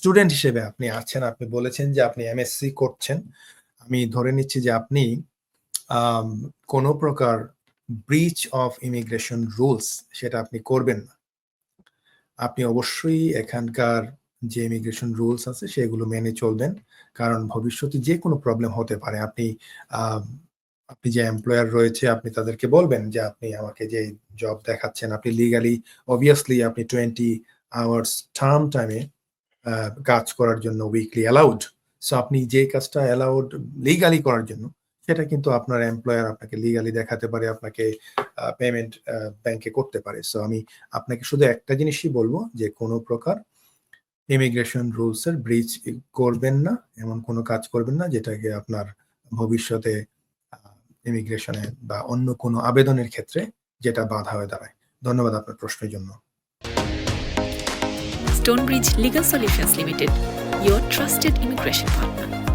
Student হিসেবে আপনি আছেন, আপনি বলেছেন যে আপনি এমএসসি করছেন। আমি ধরে নিচ্ছি যে আপনি আম কোন প্রকার ব্রিচ অফ ইমিগ্রেশন রুলস সেটা আপনি করবেন না। আপনি অবশ্যই এখানকার যে ইমিগ্রেশন রুলস আছে সেগুলো মেনে চলবেন। কারণ ভবিষ্যতে যেকোনো প্রবলেম হতে পারে। আম আপনি যে এমপ্লয়ার রয়েছে আপনি তাদেরকে বলবেন যে আপনি আমাকে যে জব দেখাচ্ছেন আপনি লিগালি obviously আপনি 20 আওয়ার্স টার্ম টাইমে আ কাজ করার জন্য উইকলি অ্যালাউড। সো আপনি যে কাজটা অ্যালাউড লিগালি করার জন্য সেটা কিন্তু আপনার এমপ্লয়ার আপনাকে লিগালি দেখাতে পারে, আপনাকে পেমেন্ট ব্যাংকে করতে পারে। সো আমি আপনাকে শুধু একটা জিনিসই বলব যে কোন প্রকার ইমিগ্রেশন রুলস এর ব্রিচ করবেন না। এমন কোন কাজ করবেন না যেটাকে আপনার ভবিষ্যতে আ ইমিগ্রেশনে বা অন্য কোনো আবেদনের ক্ষেত্রে যেটা বাধা হয়ে দাঁড়ায়। ধন্যবাদ আপনার প্রশ্নের জন্য। Stonebridge Legal Solutions Limited, your trusted immigration partner.